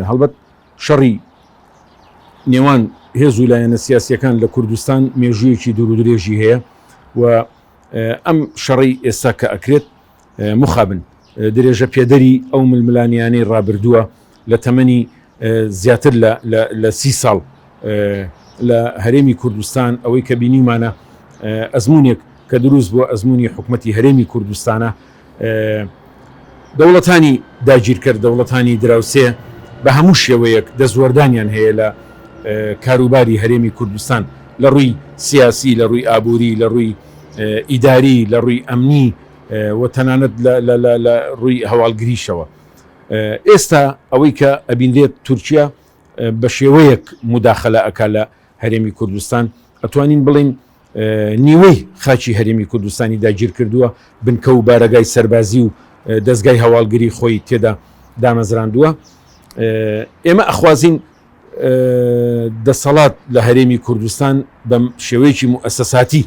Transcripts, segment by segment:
هەڵبەت شەڕی نێوان هێز و لایەنە سیاسیەکان لە کوردستان مێژوویەکی دوور و درێژی هەیە و ئەم شەڕی ئێستا کە ئەکرێت مخابن درێژە پێدەری ئەو ململانیانەی ڕابردووە لە تەمەنی زیاتر لە 30 ساڵ لە هەرێمی کوردستان ئەوەی کە بینیمانە ئەزمونێک کە دروست بۆ ئەزمموی حکوومەتی هەرێمی کوردستانە دەوڵەتانی داگیرکرد دەوڵەتانی دراوسێ بە هەموو شێوەیەک دەزوەردانیان هەیە لە کاروباری هەرێمی کوردستان لە ڕووی سیاسی لە ڕووی ئابووری لە ڕووی ئیداری لە ڕووی ئەمنی و تەنانەت لە ڕووی هەواڵگریشەوە. ئێستا ئەوەی کە ئەبینرێت تورکیا بە شێوەیەک مداخەلە ئەکا لە هەرێمی کوردستان ئەتوانین بڵین نیوەی خاچی هەرێمی کوردستانی داگیر کردووە بنکە و بارەگای سەربازی و دەستگای هەواڵگری خۆی تێدا دامەزراندووە. ئێمە ئەخوازین دەسەڵات لە هەرێمی کوردستان بەم شێوەیەکی موئەسەساتی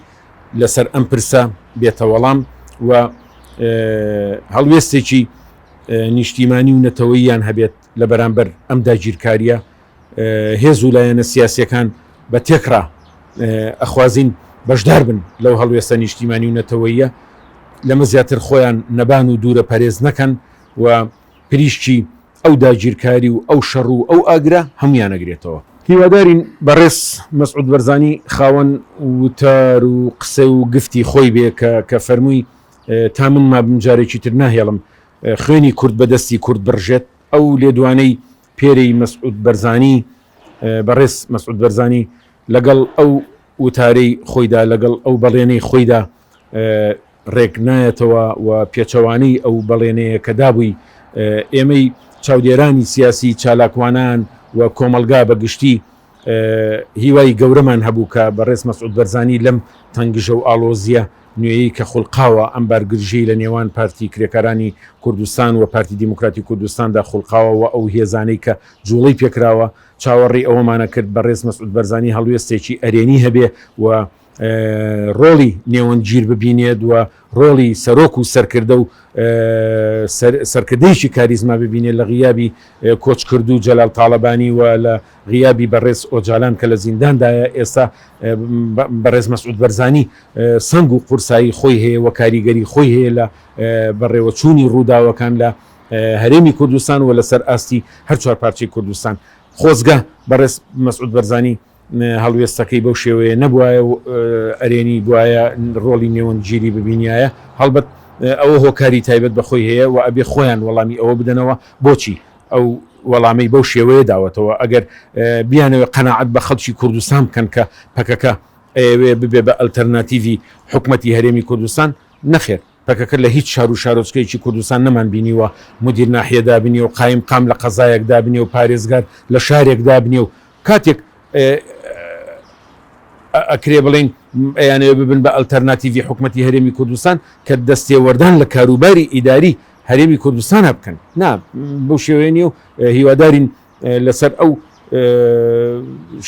لەسەر ئەم پرسە بێتە وەڵام و هەڵوێستێکی نیشتیمانی و نەتەوەییان هەبێت لە بەرامبەر ئەم داگیرکاریە. هێز و لایەنە سیاسیەکان بە تێکرا ئەخوازین بەشدار بن لەو هەڵوێستە نیشتیمانی و نەتەوەییە لەمە زیاتر خۆیان نەبان و دوورە پەرێز نەکەن و پریشتی ئەو داگیرکاری و ئەو شەڕ و ئەو ئاگرا هەمویان ئەگرێتەوە. هیوادارین بەڕێز مەسعود بەرزانی خاوەن وتار و قسە و گفتی خۆی بێ کە فەرمووی تا من ما بمجارێکی تر ناهێڵم خوێنی کورد بەدەستی کورد بڕژێت. ئەو لێدوانەی پێرەی مەسعود بەرزانی بەڕێز مەسعود بەرزانی لەگەڵ ئەو وتارەی خۆیدا لەگەڵ ئەو بەڵێنەی خۆیدا ڕێک نایەتەوە و پێچەوانەی ئەو بەڵێنەیە کە دابووی ئێمەی چاودێرانی سیاسی چالاکوانان و کۆمەلگا بەگشتی هیوای گەورەمان هەبوو کە بەڕێز مەسعود بەرزانی لەم تەنگژە و ئالۆزیە نوێیی کە خوڵقاوە ئەم بارگرژەی لە نێوان پارتی کرێکارانی کوردستان و پارتی دیموکراتی کوردستاندا خوڵقاوە و ئەو هێزانەی کە جوڵەی پێکراوە چاوەڕێی ئەوەمانە کرد بەڕێز مەسعود بەرزانی هەڵوێستێکی ئەرێنی هەبێ و ڕۆڵی نێوەنگیر ببینێت و ڕۆڵی سەرۆک و سەرکردە و سەرکردەیەکی کاریزما ببینێت لە غیابی کۆچکرد و جەلال تاڵەبانی و لە غیابی بەڕێز ئۆجالان کە لە زینداندایە. ئێستا بەڕێز مەسعود بەرزانی سنگ و قورسایی خۆی هەیە و کاریگەری خۆی هەیە لە بەڕێوەچوونی ڕووداوەکان لە هەرێمی کوردستان و لەسەر ئاستی هەر چوار پارچەی کوردستان. خۆزگە بەڕێز مەسعود بەرزانی هەڵوێستەکەی بەو شێوەیە نەبووایە و ئەرێنی بواە ڕۆڵی نێوەنگیری ببینایە. هەڵبەت ئەوە هۆکاری تایبەت بەخۆی هەیە و ئەبێ خۆیان وەڵامی ئەوە بدەنەوە بۆچی ئەو وەڵامی بەو شێوەیە داوەتەوە. ئەگەر بیانەوە قەناعەت بە خەڵکی کوردستان بکەن کە پەکەکە ئەوێ ببێ بە ئەلتەرناتیڤی حکوومەتی هەرێمی کوردستان نەخێر پەکەکە لە هیچ شار و شارۆچکەیەکی کوردستان نەمان بینیوە مدیر ناحیەدا بنیە و قایم قام لە قەزایەکدا بنیە و پارێزگار لە شارێکدا بنیە و کاتێک ئەکرێ بڵین ئەیانەوە ببن بە ئەلتەرناتیڤی حکوومەتی هەرێمی کوردستان کە دەستێوەردان لە کاروباری ئیداری هەرێمی کوردستان بکەن. نا بەو شێوێنی و هیوادارین لەسەر ئەو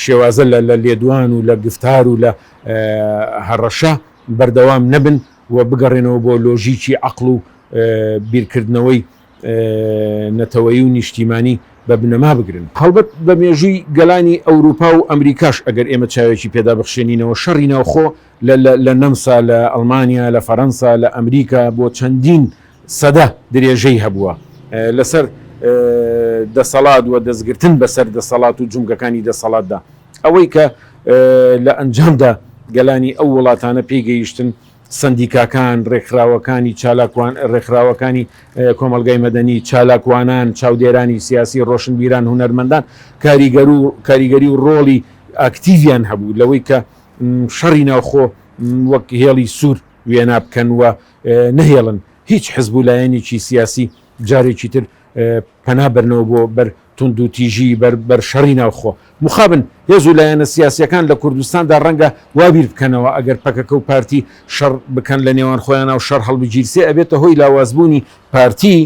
شێوازە لە لێدوان و لە گفتار و لە هەڕەشە بەردەوام نەبن و بگەڕێنەوە بۆ لۆژیکی عەقڵ و بیرکردنەوەی نەتەوەیی و نیشتیمانی بە بنەما بگرن. هەڵبەت بە مێژووی گەلانی ئەوروپا و ئەمریکاش ئەگەر ئێمە چاوێکی پێدا بخشێنینەوە شەڕی ناوخۆ لە نەمسا لە ئەڵمانیا لە فەڕەنسا لە ئەمریکا بۆ چەندین سەدە درێژەی هەبووە لەسەر دەسەڵات و دەستگرتن بەسەر دەسەڵات و جومگەکانی دەسەڵاتدا. ئەوەی کە لە ئەنجامدا گەلانی ئەو وڵاتانە پێگەیشتن سندیکاکان ڕێکخراوەکانی چالاکوان ڕێکخراوەکانی کۆمەلگای مەدەنی چالاکوانان چاودێرانی سیاسی ڕۆشنبیران هونەرمەندان کاریگەری و ڕۆڵی ئاکتیڤیان هەبوو لەوەی کە شەڕی ناوخۆ وەک هێڵی سوور وێنا بکەن و نەهێڵن هیچ حزب و لایەنێکی سیاسی جارێکی تر پەنا بەرنەوە بۆ بەر تونند و تیژی بەر شەڕی ناوخۆ. مخابن هێز و لایەنە سیاسیەکان لە کوردستاندا ڕەنگە وابیر بکەنەوە ئەگەر پەکەکە و پارتی شەڕ بکەن لە نێوان خۆیان و شەڕ هەڵبگیرسێ ئەبێتە هۆی لاوازبوونی پارتی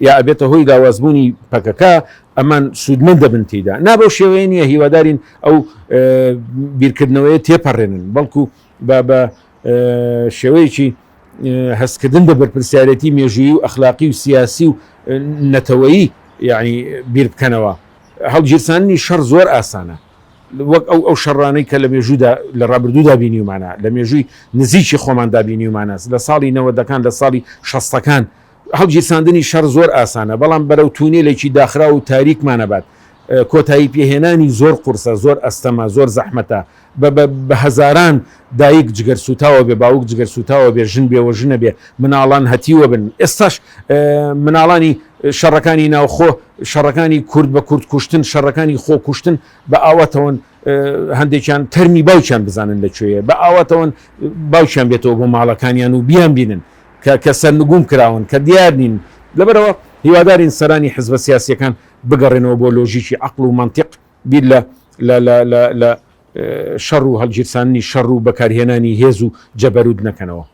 یا ئەبێتە هۆی لاوازبوونی پەکەکە ئەمان سوودمەند دەبن تێدا. نابەو شێوەیە نیە هیوادارین ئەو بیرکردنەوەیە تێپەڕێنن بەڵکو بە شێوەیەکی هەستکردن بە بەرپرسیارەتی مێژویی و ئەخلاقی و سیاسی و نەتەوەیی یعنی بیر بکەنەوە هەڵگیرسانی شەڕ زۆر ئاسانە وەک ئەو شەڕانەی کە لە مێژوودا لە ڕابردوودا بینیومانە لە مێژووی نزیکی خۆماندا بینیومانە لە ساڵی 90ەکان لە ساڵی 60ەکان هەڵگیرساندنی شەڕ زۆر ئاسانە بەڵام بەرەو توونێلێکی داخرا و تاریکمانەبات کۆتایی پێهێنانی زۆر قورسە زۆر ئەستەمە زۆر زەحمەتە بە هەزاران دایک جگەر سوتاوە بێ باوک جگەر سوتاوە بێ ژن بێەوە ژنە بێ مناڵان هەتیوە بن ئێستاش مناڵانی شەڕەکانی ناوخۆ شەڕەکانی کورد بە کورد کوشتن شەڕەکانی خۆ کوشتن بە ئاواتەوەن هەندێکیان تەرمی باوچیان بزانن لەکوێیە بە ئاواتەوەن باوچیان بێتەوە بۆ ماڵەکانیان و بیان بینن کە سەرنگوم کراون کە دیار نین لەبەرەوە هیوادارین سەرانی حزبە سیاسیەکان بگەڕێنەوە بۆ لۆژیکی عەقڵ و مەنتیق بیر لە شەڕ و هەڵگیرسانی شەڕ و بەکارهێنانی هێز و جەبەرود نەکەنەوە.